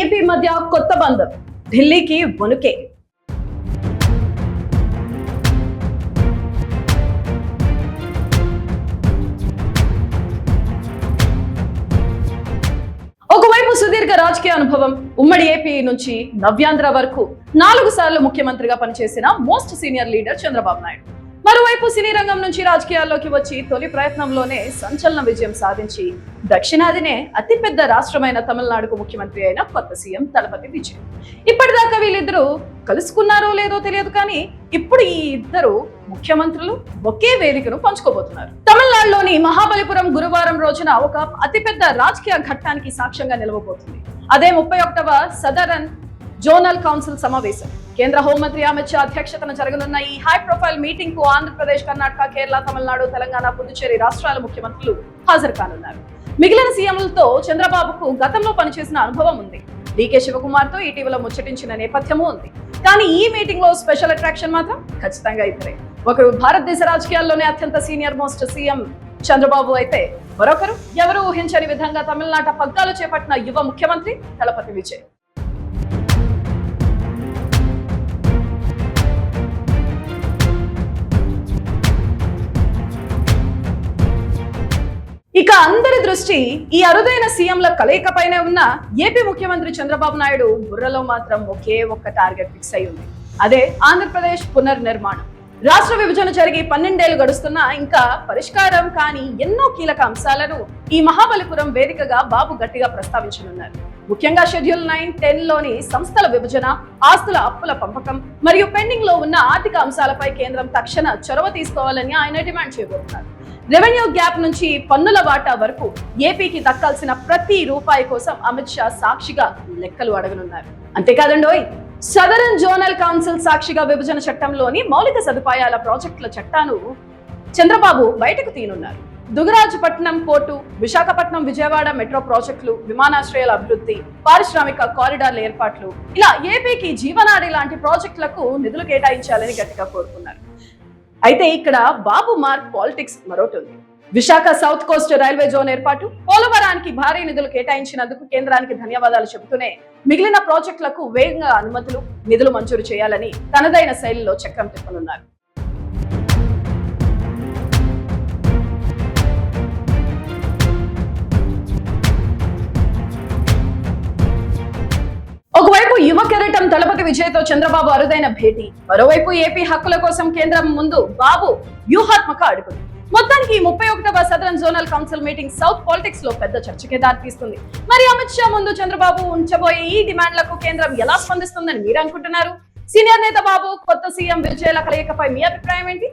AP మధ్య కొత్త బంధం, ఢిల్లీకి వణుకే. ఒకవైపు సుదీర్ఘ రాజకీయ అనుభవం, ఉమ్మడి ఏపీ నుంచి నవ్యాంధ్ర వరకు 4 సార్లు ముఖ్యమంత్రిగా పనిచేసిన most senior leader Chandrababu Naidu. మరోవైపు సినీ రంగం నుంచి రాజకీయాల్లోకి వచ్చి తొలి ప్రయత్నంలోనే సంచలన విజయం సాధించి దక్షిణాదినే అతిపెద్ద రాష్ట్రమైన తమిళనాడుకు ముఖ్యమంత్రి అయిన కొత్త సీఎం దళపతి విజయ్. ఇప్పటిదాకా వీళ్ళిద్దరూ కలుసుకున్నారో లేదో తెలియదు, కానీ ఇప్పుడు ఈ ఇద్దరు ముఖ్యమంత్రులు ఒకే వేదికను పంచుకోబోతున్నారు. తమిళనాడులోని మహాబలిపురం గురువారం రోజున ఒక అతిపెద్ద రాజకీయ ఘట్టానికి సాక్ష్యంగా నిలవబోతుంది. అదే 31వ సదరన్ జోనల్ కౌన్సిల్ సమావేశం. కేంద్ర హోంమంత్రి అమిత్ షా అధ్యక్షతన జరగనున్న ఈ హై ప్రొఫైల్ మీటింగ్ కు ఆంధ్రప్రదేశ్, కర్ణాటక, కేరళ, తమిళనాడు, తెలంగాణ, పుదుచ్చేరి రాష్ట్రాల ముఖ్యమంత్రులు హాజరు కానున్నారు. మిగిలిన సీఎంలతో చంద్రబాబుకు గతంలో పనిచేసిన అనుభవం ఉంది. డీకే శివకుమార్ తో ఇటీవల ముచ్చటించిన నేపథ్యమూ ఉంది. కానీ ఈ మీటింగ్ లో స్పెషల్ అట్రాక్షన్ మాత్రం ఖచ్చితంగా ఇద్దరే. ఒకరు భారతదేశ రాజకీయాల్లోనే అత్యంత సీనియర్ మోస్ట్ సీఎం చంద్రబాబు అయితే, మరొకరు ఎవరు ఊహించని విధంగా తమిళనాట పగ్గాలు చేపట్టిన యువ ముఖ్యమంత్రి దళపతి విజయ్. ఇక అందరి దృష్టి ఈ అరుదైన సీఎంల కలయికపైనే ఉన్న ఏపీ ముఖ్యమంత్రి చంద్రబాబు నాయుడు బుర్రలో మాత్రం ఒకే ఒక్క టార్గెట్ ఫిక్స్ అయి ఉంది. అదే ఆంధ్రప్రదేశ్ పునర్నిర్మాణం. రాష్ట్ర విభజన జరిగి 12 ఏళ్లు గడుస్తున్నా ఇంకా పరిష్కారం కాని ఎన్నో కీలక అంశాలను ఈ మహాబలిపురం వేదికగా బాబు గట్టిగా ప్రస్తావించనున్నారు. ముఖ్యంగా షెడ్యూల్ 9, 10లోని సంస్థల విభజన, ఆస్తుల అప్పుల పంపకం మరియు పెండింగ్ లో ఉన్న ఆర్థిక అంశాలపై కేంద్రం తక్షణ చొరవ తీసుకోవాలని ఆయన డిమాండ్ చేయబోతున్నారు. రెవెన్యూ గ్యాప్ నుంచి పన్నుల వాటా వరకు ఏపీకి దక్కాల్సిన ప్రతి రూపాయి కోసం అమిత్ షా సాక్షిగా లెక్కలు అడగనున్నారు. అంతేకాదండోయ్, సదరన్ జోనల్ కౌన్సిల్ సాక్షిగా విభజన చట్టంలోని మౌలిక సదుపాయాల ప్రాజెక్టుల చట్టాను చంద్రబాబు బయటకు తీయనున్నారు. దుగరాజపట్నం పోర్టు, విశాఖపట్నం విజయవాడ మెట్రో ప్రాజెక్టులు, విమానాశ్రయాల అభివృద్ధి, పారిశ్రామిక కారిడార్ల ఏర్పాట్లు, ఇలా ఏపీకి జీవనాడి లాంటి ప్రాజెక్టులకు నిధులు కేటాయించాలని గట్టిగా కోరుకున్నారు. అయితే ఇక్కడ బాబు మార్క్ పాలిటిక్స్ మరోటి ఉంది. Visakha south Coast railway zone ఏర్పాటు, పోలవరానికి భారీ నిధులు కేటాయించినందుకు కేంద్రానికి ధన్యవాదాలు చెబుతూనే మిగిలిన ప్రాజెక్టులకు వేగంగా అనుమతులు, నిధులు మంజూరు చేయాలని తనదైన శైలిలో చక్రం తిప్పనున్నారు. ఒకవైపు యువ కెరటం దళపతి విజయ్తో చంద్రబాబు అరుదైన భేటీ, మరోవైపు ఏపీ హక్కుల కోసం కేంద్రం ముందు బాబు వ్యూహాత్మక అడుగులు. మొత్తానికి 31వ southern zonal council meeting south politics లో పెద్ద చర్చకే దారితీస్తుంది. మరి అమిత్ షా ముందు చంద్రబాబు ఉంచబోయే ఈ డిమాండ్లకు కేంద్రం ఎలా స్పందిస్తుందని మీరు అనుకుంటున్నారు? సీనియర్ నేత బాబు, కొత్త సీఎం విజయ్ల కలయికపై మీ అభిప్రాయం ఏంటి?